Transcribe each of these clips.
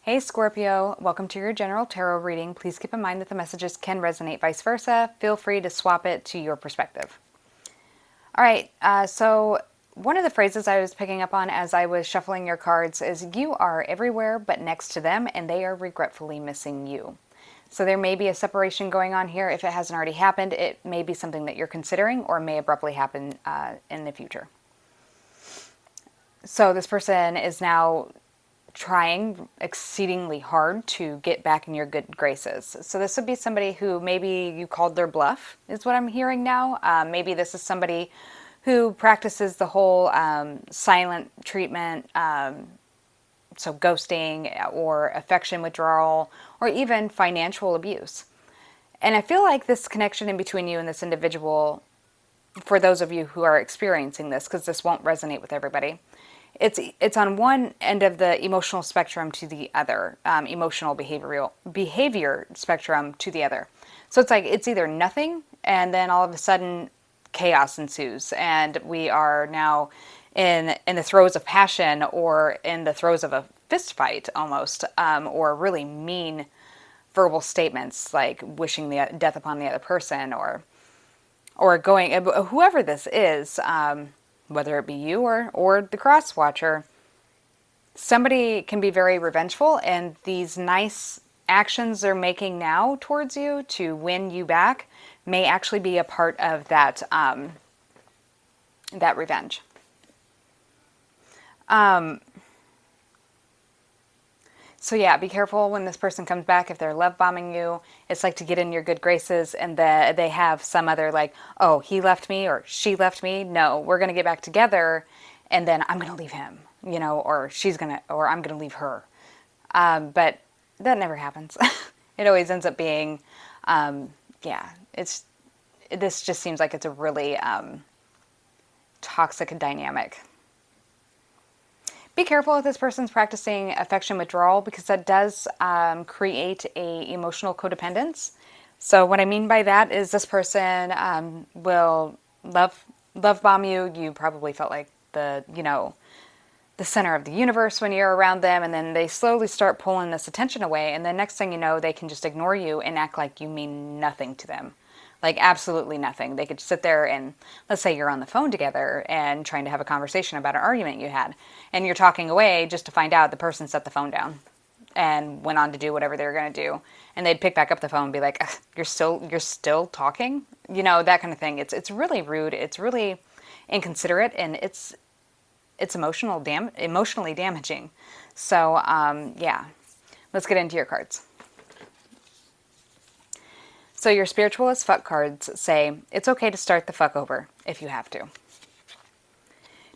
Hey Scorpio, welcome to your general tarot reading. Please keep in mind that the messages can resonate vice versa. Feel free to swap it to your perspective. All right, so one of the phrases I was picking up on as I was shuffling your cards is you are everywhere but next to them and they are regretfully missing you. So there may be a separation going on here. If it hasn't already happened, it may be something that you're considering or may abruptly happen in the future. So this person is now trying exceedingly hard to get back in your good graces. So this would be somebody who maybe you called their bluff, is what I'm hearing now. Maybe this is somebody who practices the whole silent treatment, so ghosting or affection withdrawal, or even financial abuse. And I feel like this connection in between you and this individual, for those of you who are experiencing this, because this won't resonate with everybody, it's on one end of the emotional spectrum to the other, emotional behavior spectrum to the other. So it's like it's either nothing, and then all of a sudden chaos ensues, and we are now in the throes of passion, or in the throes of a fist fight almost, or really mean verbal statements like wishing the death upon the other person, or going, whoever this is. Whether it be you or the cross watcher, somebody can be very revengeful, and these nice actions they're making now towards you to win you back may actually be a part of that that revenge. So yeah, be careful when this person comes back. If they're love bombing you, it's like to get in your good graces, and they have some other like, oh, he left me or she left me. No, we're going to get back together, and then I'm going to leave him, or or I'm going to leave her. But that never happens. It always ends up being, this just seems like it's a really toxic dynamic. Be careful if this person's practicing affection withdrawal, because that does create a emotional codependence. So what I mean by that is this person will love bomb you. You probably felt like the center of the universe when you're around them, and then they slowly start pulling this attention away, and the next thing you know, they can just ignore you and act like you mean nothing to them. Like absolutely nothing. They could sit there and, let's say you're on the phone together and trying to have a conversation about an argument you had, and you're talking away just to find out the person set the phone down and went on to do whatever they were going to do, and they'd pick back up the phone and be like, you're still talking, that kind of thing. It's really rude. It's really inconsiderate, and it's emotionally damaging. So yeah, let's get into your cards. So your spiritual as fuck cards say, it's okay to start the fuck over if you have to.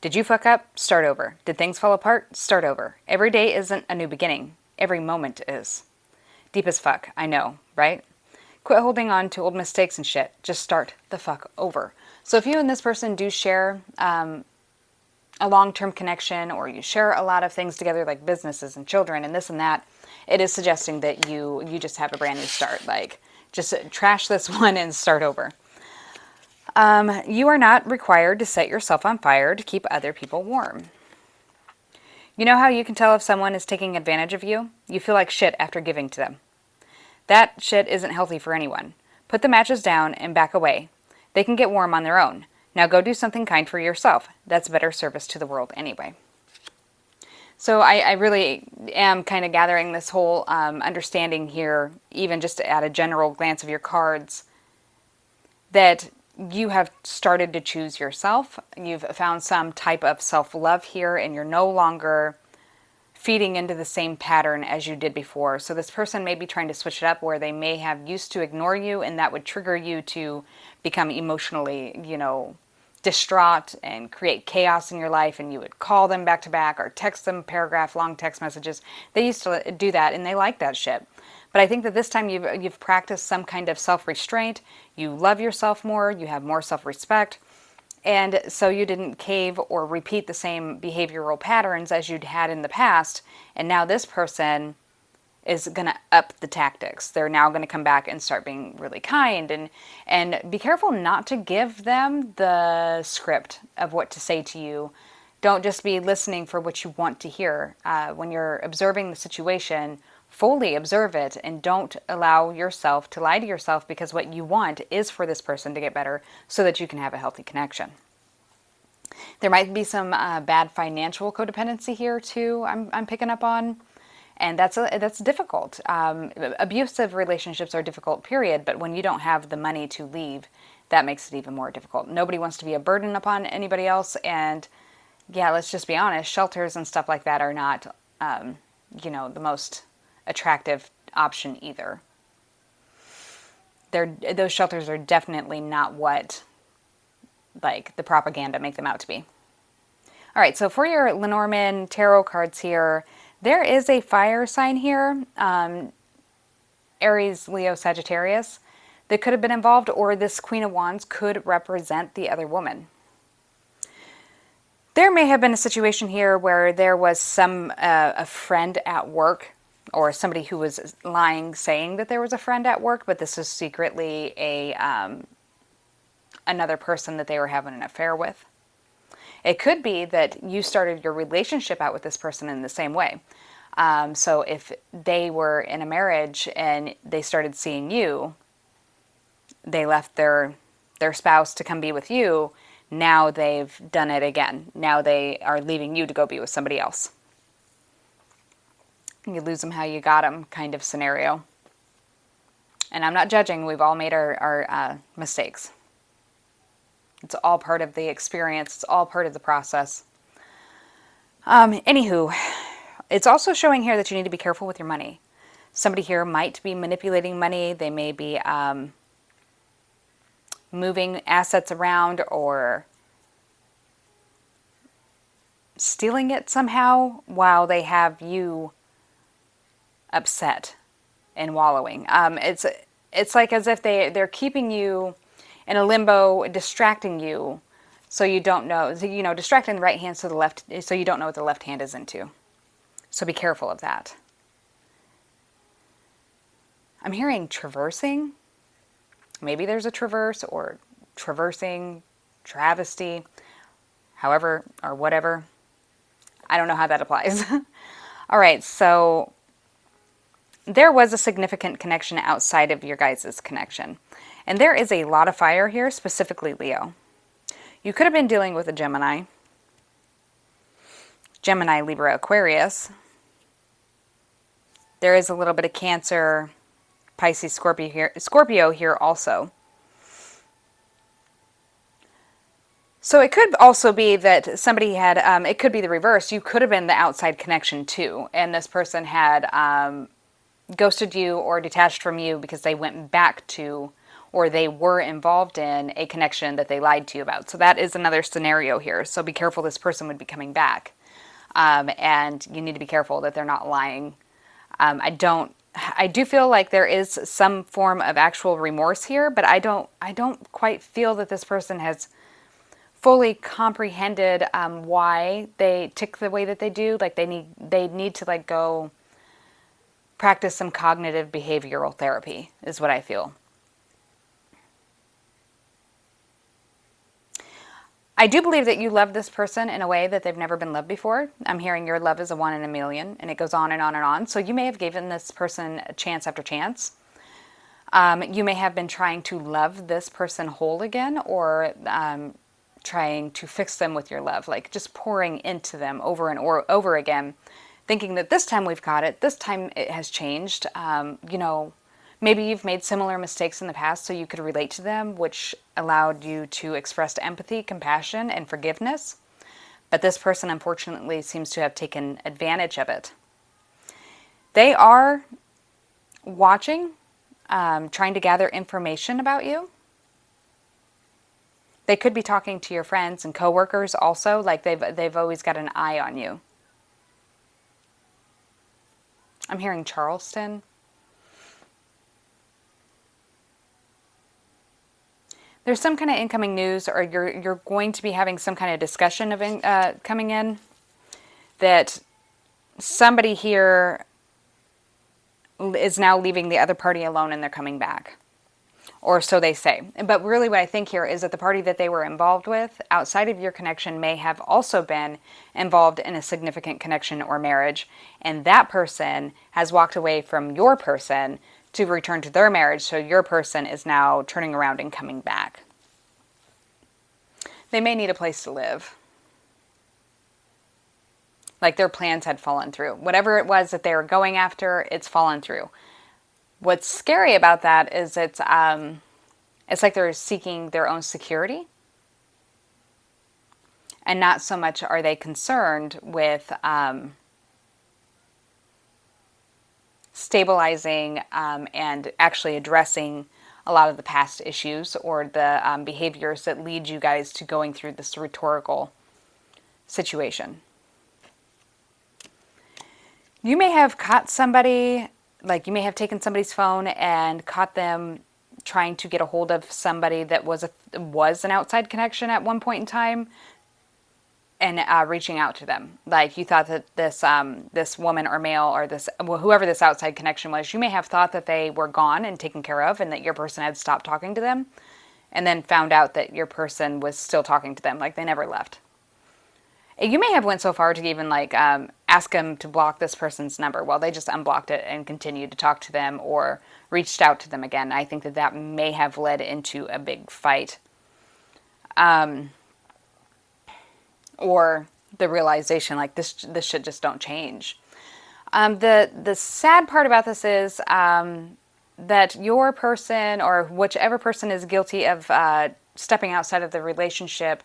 Did you fuck up? Start over. Did things fall apart? Start over. Every day isn't a new beginning. Every moment is. Deep as fuck, I know, right? Quit holding on to old mistakes and shit. Just start the fuck over. So if you and this person do share a long-term connection, or you share a lot of things together like businesses and children and this and that, it is suggesting that you just have a brand new start. Like, just trash this one and start over. You are not required to set yourself on fire to keep other people warm. You know how you can tell if someone is taking advantage of you? You feel like shit after giving to them. That shit isn't healthy for anyone. Put the matches down and back away. They can get warm on their own. Now go do something kind for yourself. That's better service to the world anyway. So I really am kind of gathering this whole understanding here, even just at a general glance of your cards, that you have started to choose yourself. You've found some type of self-love here, and you're no longer feeding into the same pattern as you did before. So this person may be trying to switch it up, where they may have used to ignore you, and that would trigger you to become emotionally, distraught and create chaos in your life, and you would call them back to back or text them long text messages. They used to do that, and they like that shit. But I think that this time you've practiced some kind of self-restraint. You love yourself more, you have more self-respect, and so you didn't cave or repeat the same behavioral patterns as you'd had in the past. And now this person is going to up the tactics. They're now going to come back and start being really kind, and be careful not to give them the script of what to say to you Don't just be listening for what you want to hear. When you're observing the situation, fully observe it and don't allow yourself to lie to yourself, because what you want is for this person to get better so that you can have a healthy connection. There might be some bad financial codependency here too, I'm picking up on. And that's difficult. Abusive relationships are difficult, period. But when you don't have the money to leave, that makes it even more difficult. Nobody wants to be a burden upon anybody else. And yeah, let's just be honest, shelters and stuff like that are not, the most attractive option either. Those shelters are definitely not what, like, the propaganda make them out to be. All right, so for your Lenormand tarot cards here, there is a fire sign here, Aries, Leo, Sagittarius, that could have been involved, or this Queen of Wands could represent the other woman. There may have been a situation here where there was a friend at work, or somebody who was lying saying that there was a friend at work, but this was secretly another person that they were having an affair with. It could be that you started your relationship out with this person in the same way. So if they were in a marriage and they started seeing you, they left their spouse to come be with you. Now they've done it again. Now they are leaving you to go be with somebody else. You lose them how you got them kind of scenario. And I'm not judging. We've all made our mistakes. It's all part of the experience. It's all part of the process. Anywho, it's also showing here that you need to be careful with your money. Somebody here might be manipulating money. They may be moving assets around or stealing it somehow while they have you upset and wallowing. It's like as if they're keeping you in a limbo, distracting you so you don't know, distracting the right hand so the left, so you don't know what the left hand is into. So be careful of that. I'm hearing traversing. Maybe there's a traverse or traversing, travesty, however or whatever. I don't know how that applies. All right, so there was a significant connection outside of your guys' connection. And there is a lot of fire here, specifically Leo. You could have been dealing with a Gemini, Libra, Aquarius. There is a little bit of Cancer, Pisces, Scorpio here also. So it could also be that somebody had, it could be the reverse. You could have been the outside connection too. And this person had ghosted you or detached from you because they went back to, or they were involved in a connection that they lied to you about. So that is another scenario here. So be careful, this person would be coming back. And you need to be careful that they're not lying. I do feel like there is some form of actual remorse here, but I don't quite feel that this person has fully comprehended why they tick the way that they do. Like they need to like go practice some cognitive behavioral therapy is what I feel. I do believe that you love this person in a way that they've never been loved before. I'm hearing your love is a 1 in a million, and it goes on and on and on. So you may have given this person a chance after chance. You may have been trying to love this person whole again, or trying to fix them with your love, like just pouring into them over and over again, thinking that this time we've got it, this time it has changed. Maybe you've made similar mistakes in the past so you could relate to them, which allowed you to express empathy, compassion, and forgiveness. But this person, unfortunately, seems to have taken advantage of it. They are watching, trying to gather information about you. They could be talking to your friends and coworkers also, like they've always got an eye on you. I'm hearing Charleston. There's some kind of incoming news, or you're going to be having some kind of discussion of coming in, that somebody here is now leaving the other party alone and they're coming back. or so they say. But really what I think here is that the party that they were involved with outside of your connection may have also been involved in a significant connection or marriage, and that person has walked away from your person to return to their marriage, so your person is now turning around and coming back. They may need a place to live. Like their plans had fallen through. Whatever it was that they were going after, it's fallen through. What's scary about that is it's like they're seeking their own security. And not so much are they concerned with stabilizing and actually addressing a lot of the past issues or the behaviors that lead you guys to going through this rhetorical situation. You may have caught somebody, like you may have taken somebody's phone and caught them trying to get a hold of somebody that was an outside connection at one point in time, and reaching out to them. Like you thought that this woman or male or whoever this outside connection was, you may have thought that they were gone and taken care of and that your person had stopped talking to them, and then found out that your person was still talking to them, like they never left. You may have went so far to even like ask them to block this person's number. Well, they just unblocked it and continued to talk to them or reached out to them again. I think that may have led into a big fight. Or the realization like this shit just don't change. The sad part about this is that your person or whichever person is guilty of stepping outside of the relationship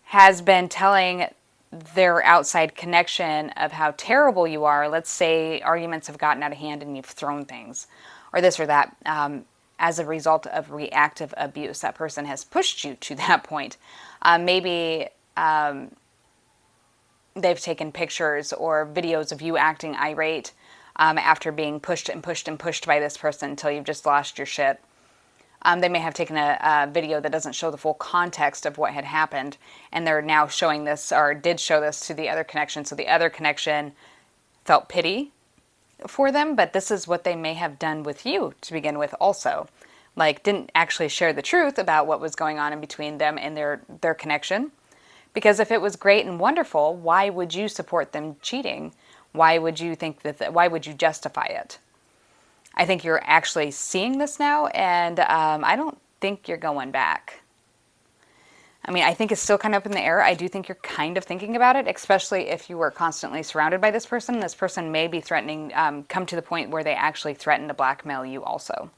has been telling their outside connection of how terrible you are. Let's say arguments have gotten out of hand and you've thrown things or this or that as a result of reactive abuse. That person has pushed you to that point. Maybe they've taken pictures or videos of you acting irate after being pushed and pushed and pushed by this person until you've just lost your shit. They may have taken a video that doesn't show the full context of what had happened, and they're now showing this, or did show this, to the other connection. So the other connection felt pity for them, but this is what they may have done with you to begin with also. Like, didn't actually share the truth about what was going on in between them and their connection. Because if it was great and wonderful, why would you support them cheating? Why would you think why would you justify it? I think you're actually seeing this now, and I don't think you're going back. I mean, I think it's still kind of up in the air. I do think you're kind of thinking about it, especially if you were constantly surrounded by this person. This person may be threatening, come to the point where they actually threaten to blackmail you also.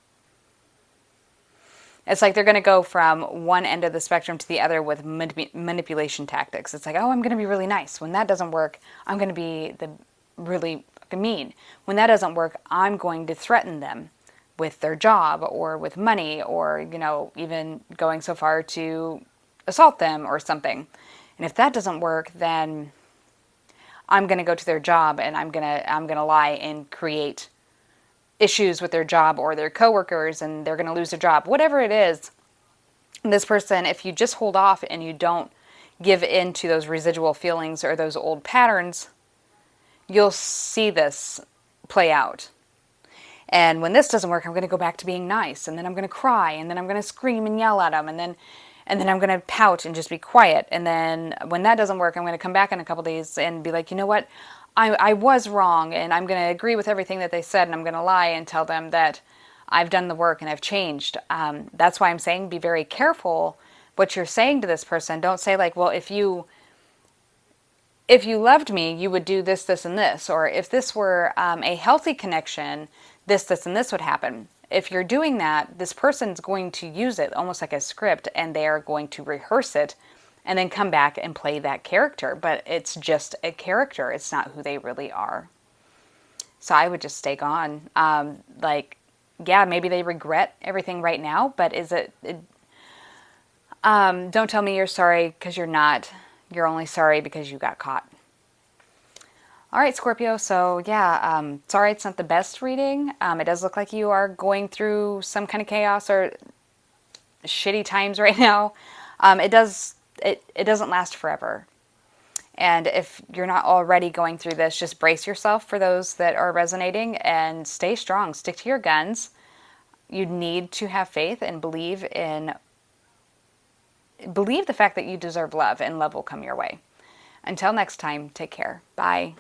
It's like they're going to go from one end of the spectrum to the other with manipulation tactics. It's like, oh, I'm going to be really nice. When that doesn't work, I'm going to be really mean. When that doesn't work, I'm going to threaten them with their job or with money or, even going so far to assault them or something. And if that doesn't work, then I'm going to go to their job and I'm going to lie and create issues with their job or their coworkers, and they're going to lose their job. Whatever it is, this person, if you just hold off and you don't give in to those residual feelings or those old patterns, you'll see this play out. And when this doesn't work, I'm going to go back to being nice, and then I'm going to cry, and then I'm going to scream and yell at them, and then I'm going to pout and just be quiet. And then when that doesn't work, I'm going to come back in a couple days and be like, you know what? I was wrong, and I'm going to agree with everything that they said, and I'm going to lie and tell them that I've done the work and I've changed. That's why I'm saying be very careful what you're saying to this person. Don't say like, well, if you loved me, you would do this, this, and this. Or if this were a healthy connection, this, and this would happen. If you're doing that, this person's going to use it almost like a script, and they are going to rehearse it and then come back and play that character. But it's just a character. It's not who they really are. So I would just stay gone. Yeah, maybe they regret everything right now, but don't tell me you're sorry, because you're not. You're only sorry because you got caught. All right, Scorpio. So yeah, sorry it's not the best reading. It does look like you are going through some kind of chaos or shitty times right now. It doesn't last forever. And if you're not already going through this, just brace yourself for those that are resonating and stay strong. Stick to your guns. You need to have faith and believe the fact that you deserve love, and love will come your way. Until next time, take care. Bye.